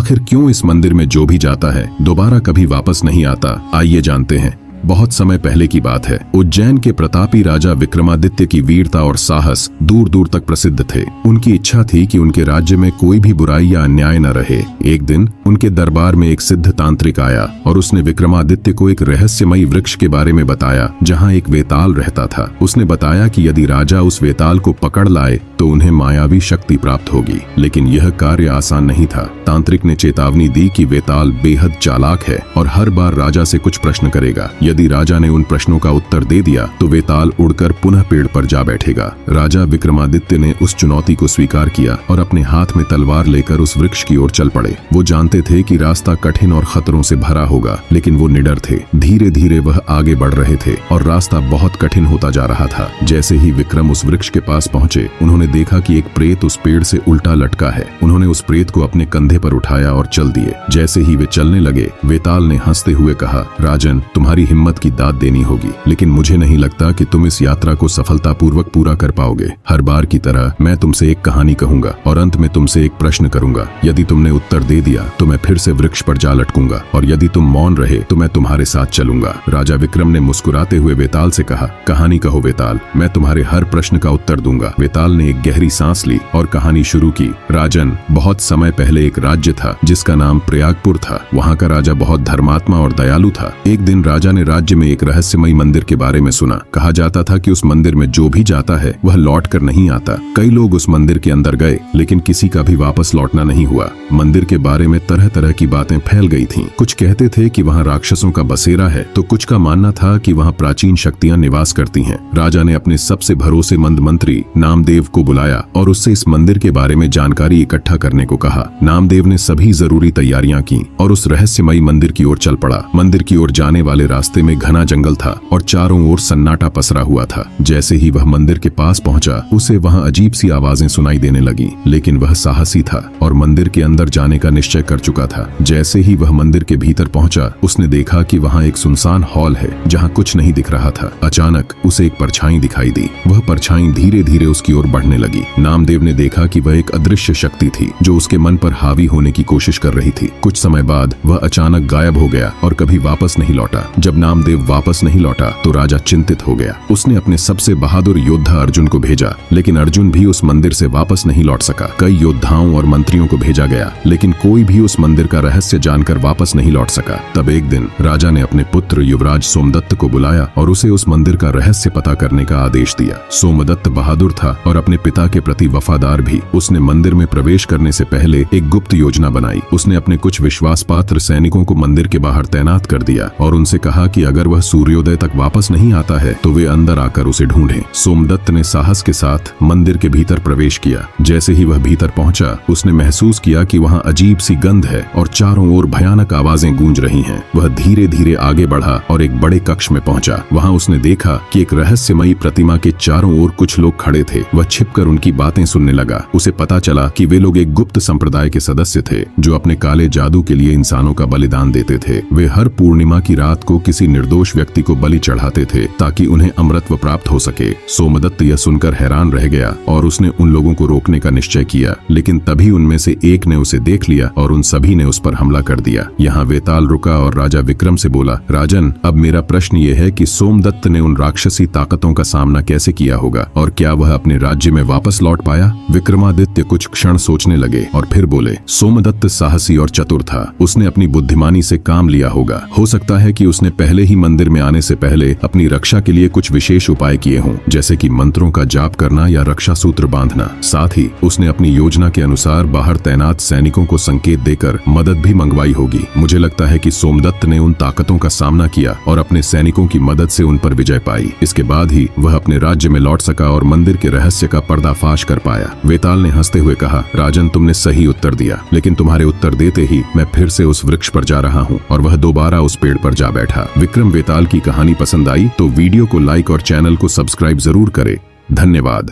आखिर क्यों इस मंदिर में जो भी जाता है दोबारा कभी वापस नहीं आता, आइए जानते हैं। बहुत समय पहले की बात है। उज्जैन के प्रतापी राजा विक्रमादित्य की वीरता और साहस दूर दूर तक प्रसिद्ध थे। उनकी इच्छा थी कि उनके राज्य में कोई भी बुराई या अन्याय न रहे। एक दिन उनके दरबार में एक सिद्ध तांत्रिक आया और उसने विक्रमादित्य को एक रहस्यमयी वृक्ष के बारे में बताया जहाँ एक वेताल रहता था। उसने बताया कि यदि राजा उस वेताल को पकड़ लाए तो उन्हें मायावी शक्ति प्राप्त होगी, लेकिन यह कार्य आसान नहीं था। तांत्रिक ने चेतावनी दी कि वेताल बेहद चालाक है और हर बार राजा से कुछ प्रश्न करेगा। यदि राजा ने उन प्रश्नों का उत्तर दे दिया तो वेताल उड़कर पुनः पेड़ पर जा बैठेगा। राजा विक्रमादित्य ने उस चुनौती को स्वीकार किया और अपने हाथ में तलवार लेकर उस वृक्ष की ओर चल पड़े। वो जानते थे कि रास्ता कठिन और खतरों से भरा होगा, लेकिन वो निडर थे। धीरे धीरे वह आगे बढ़ रहे थे और रास्ता बहुत कठिन होता जा रहा था। जैसे ही विक्रम उस वृक्ष के पास पहुंचे, उन्होंने देखा कि एक प्रेत उस पेड़ से उल्टा लटका है। उन्होंने उस प्रेत को अपने कंधे पर उठाया और चल दिए। जैसे ही वे चलने लगे, वेताल ने हंसते हुए कहा, राजन, तुम्हारी हिम्मत की दाद देनी होगी, लेकिन मुझे नहीं लगता कि तुम इस यात्रा को सफलतापूर्वक पूरा कर पाओगे। हर बार की तरह मैं तुमसे एक कहानी कहूंगा और अंत में तुमसे एक प्रश्न करूंगा। यदि तुमने उत्तर दे दिया तो मैं फिर से वृक्ष पर जा लटकूंगा और यदि तुम मौन रहे तो मैं तुम्हारे साथ चलूंगा। राजा विक्रम ने मुस्कुराते हुए वेताल से कहा, कहानी कहो वेताल, मैं तुम्हारे हर प्रश्न का उत्तर दूंगा। वेताल ने एक गहरी सांस ली और कहानी शुरू की। राजन, बहुत समय पहले एक राज्य था जिसका नाम प्रयागपुर था। वहाँ का राजा बहुत धर्मात्मा और दयालु था। एक दिन राजा ने राज्य में एक रहस्यमयी मंदिर के बारे में सुना। कहा जाता था कि उस मंदिर में जो भी जाता है वह लौट कर नहीं आता। कई लोग उस मंदिर के अंदर गए, लेकिन किसी का भी वापस लौटना नहीं हुआ। मंदिर के बारे में तरह तरह की बातें फैल गई थीं। कुछ कहते थे कि वहाँ राक्षसों का बसेरा है, तो कुछ का मानना था कि वहाँ प्राचीन शक्तियाँ निवास करती हैं। राजा ने अपने सबसे भरोसेमंद मंत्री नामदेव को बुलाया और उससे इस मंदिर के बारे में जानकारी इकट्ठा करने को कहा। नामदेव ने सभी जरूरी तैयारियां की और उस रहस्यमयी मंदिर की ओर चल पड़ा। मंदिर की ओर जाने वाले रास्ते में घना जंगल था और चारों ओर सन्नाटा पसरा हुआ था। जैसे ही वह मंदिर के पास पहुंचा, उसे वहां अजीब सी आवाजें सुनाई देने लगी, लेकिन वह साहसी था और मंदिर के अंदर जाने का निश्चय कर चुका था। जैसे ही वह मंदिर के भीतर पहुंचा, उसने देखा कि वहां एक सुनसान हॉल है जहां कुछ नहीं दिख रहा था। अचानक उसे एक परछाई दिखाई दी। वह परछाई धीरे धीरे उसकी ओर बढ़ने लगी। नामदेव ने देखा कि वह एक अदृश्य शक्ति थी जो उसके मन पर हावी होने की कोशिश कर रही थी। कुछ समय बाद वह अचानक गायब हो गया और कभी वापस नहीं लौटा। जब नामदेव वापस नहीं लौटा तो राजा चिंतित हो गया। उसने अपने सबसे बहादुर योद्धा अर्जुन को भेजा, लेकिन अर्जुन भी उस मंदिर से वापस नहीं लौट सका। कई योद्धाओं और मंत्रियों को भेजा गया, लेकिन कोई भी उस मंदिर का रहस्य जानकर वापस नहीं लौट सका। तब एक दिन राजा ने अपने पुत्र युवराज सोमदत्त को बुलाया और उसे उस मंदिर का रहस्य पता करने का आदेश दिया। सोमदत्त बहादुर था और अपने पिता के प्रति वफादार भी। उसने मंदिर में प्रवेश करने से पहले एक गुप्त योजना बनाई। उसने अपने कुछ विश्वास पात्र सैनिकों को मंदिर के बाहर तैनात कर दिया और उनसे कहा कि अगर वह सूर्योदय तक वापस नहीं आता है तो वे अंदर आकर उसे ढूंढें। सोमदत्त ने साहस के साथ मंदिर के भीतर प्रवेश किया। जैसे ही वह भीतर पहुंचा, उसने महसूस किया कि वहां अजीब सी गंध है और चारों ओर भयानक आवाजें गूंज रही हैं। वह धीरे धीरे आगे बढ़ा और एक बड़े कक्ष में पहुंचा। वहां उसने देखा कि एक रहस्यमयी प्रतिमा के चारों ओर कुछ लोग खड़े थे। वह छिपकर उनकी बातें सुनने लगा। उसे पता चला कि वे लोग एक गुप्त संप्रदाय के सदस्य थे जो अपने काले जादू के लिए इंसानों का बलिदान देते थे। वे हर पूर्णिमा की रात को किसी निर्दोष व्यक्ति को बलि चढ़ाते थे ताकि उन्हें अमरत्व प्राप्त हो सके। सोमदत्त यह सुनकर हैरान रह गया और उसने उन लोगों को रोकने का निश्चय किया, लेकिन तभी उनमें से एक ने उसे देख लिया और उन सभी ने उस पर हमला कर दिया। यहाँ वेताल रुका और राजा विक्रम से बोला, राजन, अब मेरा प्रश्न ये है कि सोमदत्त ने उन राक्षसी ताकतों का सामना कैसे किया होगा और क्या वह अपने राज्य में वापस लौट पाया? विक्रमादित्य कुछ क्षण सोचने लगे और फिर बोले, सोमदत्त साहसी और चतुर था। उसने अपनी बुद्धिमानी से काम लिया होगा। हो सकता है कि उसने पहले ही मंदिर में आने से पहले अपनी रक्षा के लिए कुछ विशेष उपाय किए हों, जैसे कि मंत्रों का जाप करना या रक्षा सूत्र बांधना। साथ ही उसने अपनी योजना के अनुसार बाहर तैनात सैनिकों को संकेत देकर मदद भी मंगवाई होगी। मुझे लगता है कि सोमदत्त ने उन ताकतों का सामना किया और अपने सैनिकों की मदद से उन पर विजय पाई। इसके बाद ही वह अपने राज्य में लौट सका और मंदिर के रहस्य का पर्दाफाश कर पाया। वेताल ने हंसते हुए कहा, राजन, तुमने सही उत्तर दिया, लेकिन तुम्हारे उत्तर देते ही मैं फिर से उस वृक्ष पर जा रहा हूँ। और वह दोबारा उस पेड़ पर जा बैठा। विक्रम वेताल की कहानी पसंद आई तो वीडियो को लाइक और चैनल को सब्सक्राइब जरूर करें। धन्यवाद।